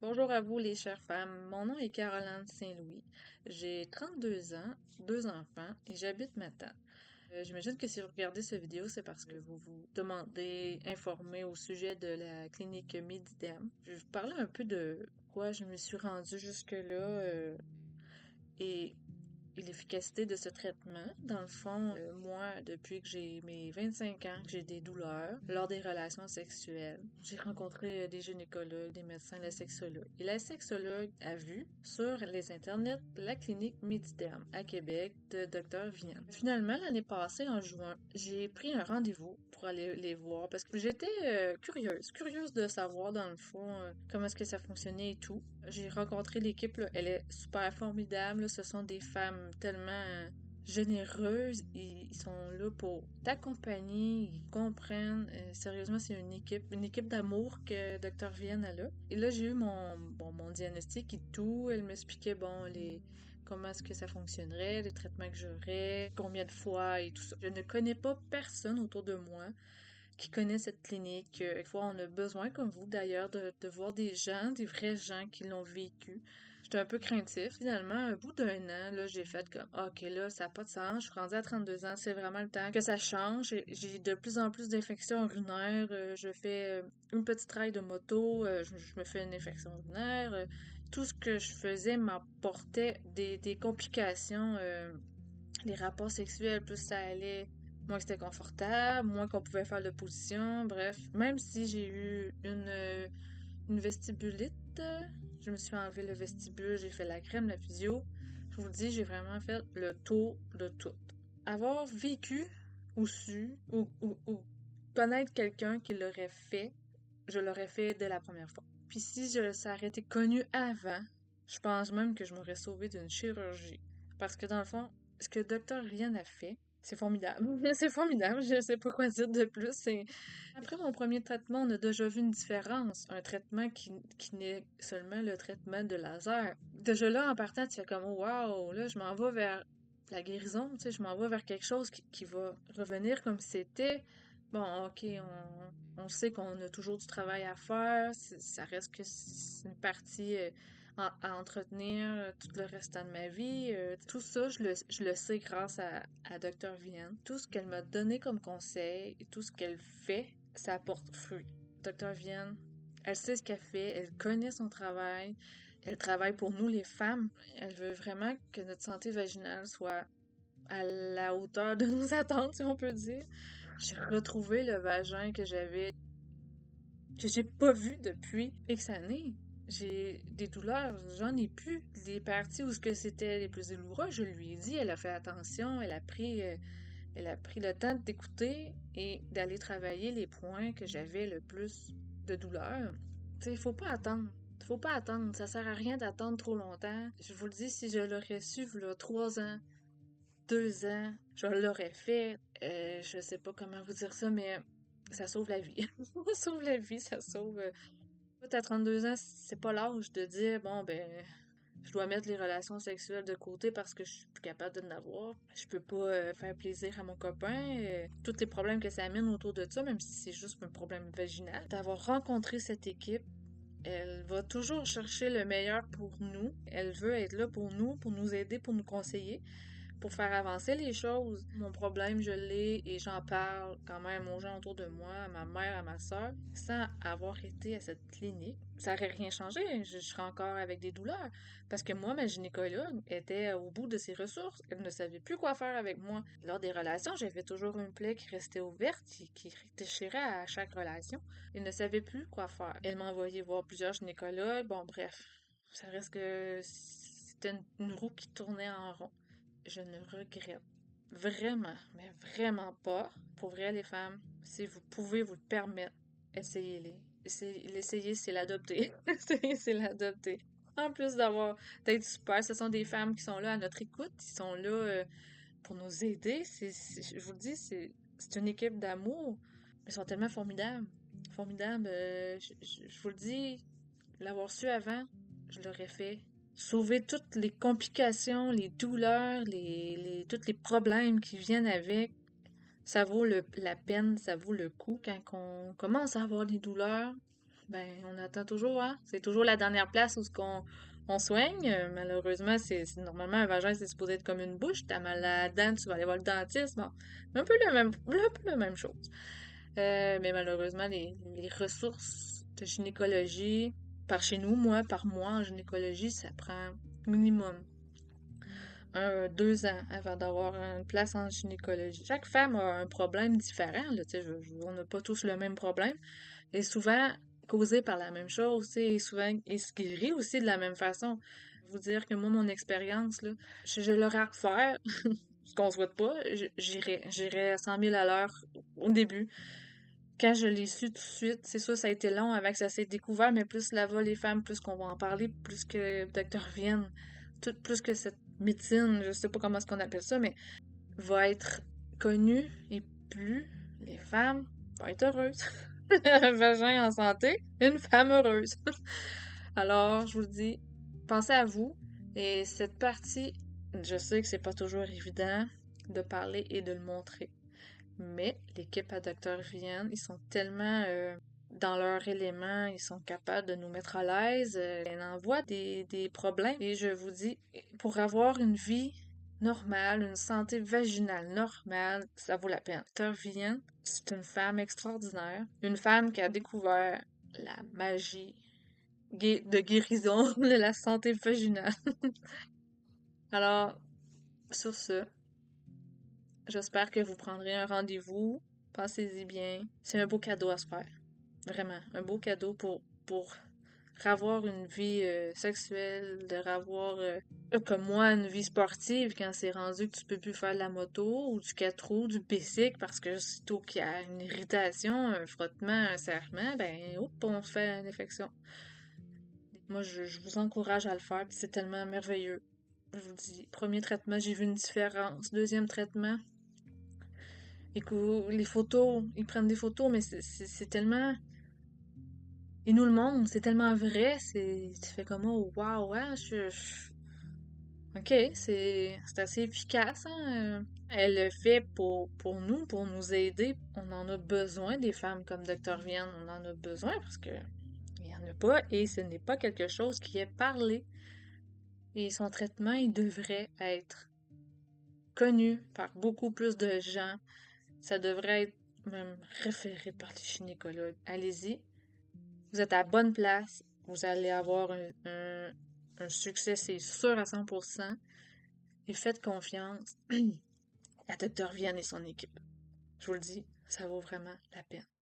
Bonjour à vous les chères femmes, mon nom est Caroline Saint-Louis. J'ai 32 ans, deux enfants et j'habite Matane. J'imagine que si vous regardez cette vidéo, c'est parce que vous vous demandez informer au sujet de la clinique Medidem. Je vais vous parler un peu de pourquoi je me suis rendue jusque-là et et l'efficacité de ce traitement. Dans le fond, moi, depuis que j'ai mes 25 ans, j'ai des douleurs lors des relations sexuelles. J'ai rencontré des gynécologues, des médecins, la sexologue. Et la sexologue a vu sur les internets la clinique Mediterm à Québec de Dr. Vienne. Finalement, l'année passée, en juin, j'ai pris un rendez-vous pour aller les voir parce que j'étais curieuse de savoir dans le fond comment est-ce que ça fonctionnait et tout. J'ai rencontré l'équipe, là, elle est super formidable, là. Ce sont des femmes tellement généreuses, ils sont là pour t'accompagner, ils comprennent. Sérieusement, c'est une équipe d'amour que Dr. Vienne a là. Et là, j'ai eu mon diagnostic et tout. Elle m'expliquait, bon, comment est-ce que ça fonctionnerait, les traitements que j'aurais, combien de fois et tout ça. Je ne connais pas personne autour de moi qui connaît cette clinique. Des fois, on a besoin, comme vous d'ailleurs, de voir des gens, des vrais gens qui l'ont vécu. J'étais un peu craintif. Finalement, au bout d'un an, là, j'ai fait comme, ah, OK, là, ça n'a pas de sens. Je suis rendue à 32 ans. C'est vraiment le temps que ça change. J'ai de plus en plus d'infections urinaires. Je fais une petite raille de moto. Je me fais une infection urinaire. Tout ce que je faisais m'apportait des complications. Les rapports sexuels, plus ça allait, moins que c'était confortable, moins qu'on pouvait faire de position, bref. Même si j'ai eu une vestibulite, je me suis enlevé le vestibule, j'ai fait la crème, la physio. Je vous le dis, j'ai vraiment fait le tour de tout. Avoir vécu ou su ou connaître quelqu'un qui l'aurait fait, je l'aurais fait dès la première fois. Puis si ça aurait été connu avant, je pense même que je m'aurais sauvé d'une chirurgie. Parce que dans le fond, ce que Docteur Rien a fait, c'est formidable. C'est formidable, je sais pas quoi dire de plus. Après mon premier traitement, on a déjà vu une différence. Un traitement qui n'est seulement le traitement de laser. Déjà là, en partant, tu fais comme, oh, wow, là, je m'en vais vers la guérison, tu sais, je m'en vais vers quelque chose qui va revenir comme c'était. Bon, ok, on sait qu'on a toujours du travail à faire, ça reste que c'est une partie à entretenir tout le restant de ma vie. Tout ça, je le sais grâce à Dr. Vienne. Tout ce qu'elle m'a donné comme conseil et tout ce qu'elle fait, ça porte fruit. Dr. Vienne, elle sait ce qu'elle fait, elle connaît son travail, elle travaille pour nous les femmes. Elle veut vraiment que notre santé vaginale soit à la hauteur de nos attentes, si on peut dire. J'ai retrouvé le vagin que j'ai pas vu depuis X années. J'ai des douleurs, j'en ai plus. Les parties où ce que c'était les plus douloureux, je lui ai dit, elle a fait attention, elle a pris le temps d'écouter et d'aller travailler les points que j'avais le plus de douleur. Tu sais, il faut pas attendre. Faut pas attendre. Ça sert à rien d'attendre trop longtemps. Je vous le dis, si je l'aurais su, là, 3 ans, 2 ans, je l'aurais fait. Je sais pas comment vous dire ça, mais ça sauve la vie. Ça sauve la vie, ça sauve. Toi, à 32 ans, c'est pas l'âge de dire, bon, ben, je dois mettre les relations sexuelles de côté parce que je suis plus capable de n'avoir. Je peux pas faire plaisir à mon copain. Tous les problèmes que ça amène autour de ça, même si c'est juste un problème vaginal. D'avoir rencontré cette équipe, elle va toujours chercher le meilleur pour nous. Elle veut être là pour nous aider, pour nous conseiller pour faire avancer les choses. Mon problème, je l'ai et j'en parle quand même aux gens autour de moi, à ma mère, à ma soeur, sans avoir été à cette clinique. Ça aurait rien changé. Je serais encore avec des douleurs. Parce que moi, ma gynécologue était au bout de ses ressources. Elle ne savait plus quoi faire avec moi. Lors des relations, j'avais toujours une plaie qui restait ouverte, qui déchirait à chaque relation. Elle ne savait plus quoi faire. Elle m'a envoyé voir plusieurs gynécologues. Bon, bref. Ça reste que c'était une roue qui tournait en rond. Je ne regrette vraiment, mais vraiment pas. Pour vrai, les femmes, si vous pouvez vous le permettre, essayez-les. L'essayer, c'est l'adopter. L'essayer, c'est l'adopter. En plus d'être super, ce sont des femmes qui sont là à notre écoute, qui sont là pour nous aider. Je vous le dis, c'est une équipe d'amour. Ils sont tellement formidables. Formidables. Je vous le dis, l'avoir su avant, je l'aurais fait. Sauver toutes les complications, les douleurs, tous les problèmes qui viennent avec, ça vaut la peine, ça vaut le coup. Quand on commence à avoir des douleurs, ben on attend toujours, hein. C'est toujours la dernière place où ce qu'on on soigne. Malheureusement, normalement un vagin, c'est supposé être comme une bouche. T'as mal à la dent, tu vas aller voir le dentiste. Bon, un peu la même chose. Mais malheureusement, les ressources de gynécologie, par chez nous, moi, par mois en gynécologie, ça prend minimum 2 ans avant d'avoir une place en gynécologie. Chaque femme a un problème différent, là, tu sais, on n'a pas tous le même problème, et souvent causé par la même chose, tu sais, et souvent, et se guérit aussi de la même façon. Vous dire que moi, mon expérience, là, je l'aurais à refaire, ce qu'on souhaite pas, j'irais à 100 000 à l'heure au début. Quand je l'ai su tout de suite, c'est sûr, ça a été long avant que ça s'est découvert, mais plus la va les femmes, plus qu'on va en parler, plus que Docteur Vienne, tout plus que cette médecine, je sais pas comment est-ce qu'on appelle ça, mais va être connue et plus les femmes vont être heureuses. Un vagin en santé, une femme heureuse. Alors, je vous dis, pensez à vous. Et cette partie, je sais que c'est pas toujours évident de parler et de le montrer. Mais l'équipe à Docteur Vienne, ils sont tellement dans leur élément, ils sont capables de nous mettre à l'aise. Ils envoient des problèmes. Et je vous dis, pour avoir une vie normale, une santé vaginale normale, ça vaut la peine. Docteur Vienne, c'est une femme extraordinaire. Une femme qui a découvert la magie de guérison de la santé vaginale. Alors, sur ce, j'espère que vous prendrez un rendez-vous. Pensez-y bien. C'est un beau cadeau à se faire. Vraiment. Un beau cadeau pour avoir une vie sexuelle, de avoir, comme moi, une vie sportive quand c'est rendu que tu peux plus faire de la moto ou du 4 roues, du bicycle, parce que aussitôt qu'il y a une irritation, un frottement, un serrement, ben, hop, on se fait une infection. Moi, je vous encourage à le faire, puis c'est tellement merveilleux. Je vous dis, premier traitement, j'ai vu une différence. Deuxième traitement, écoute, les photos, ils prennent des photos, mais c'est tellement. Ils nous le montrent, c'est tellement vrai, tu fais comme, oh, wow, ouais, ok, c'est assez efficace, hein. Elle le fait pour nous, pour nous aider. On en a besoin, des femmes comme Docteur Vienne, on en a besoin parce que il n'y en a pas et ce n'est pas quelque chose qui est parlé. Et son traitement, il devrait être connu par beaucoup plus de gens. Ça devrait être même référé par les gynécologues. Allez-y. Vous êtes à la bonne place. Vous allez avoir un succès, c'est sûr à 100%. Et faites confiance à Dr. Vienne et son équipe. Je vous le dis, ça vaut vraiment la peine.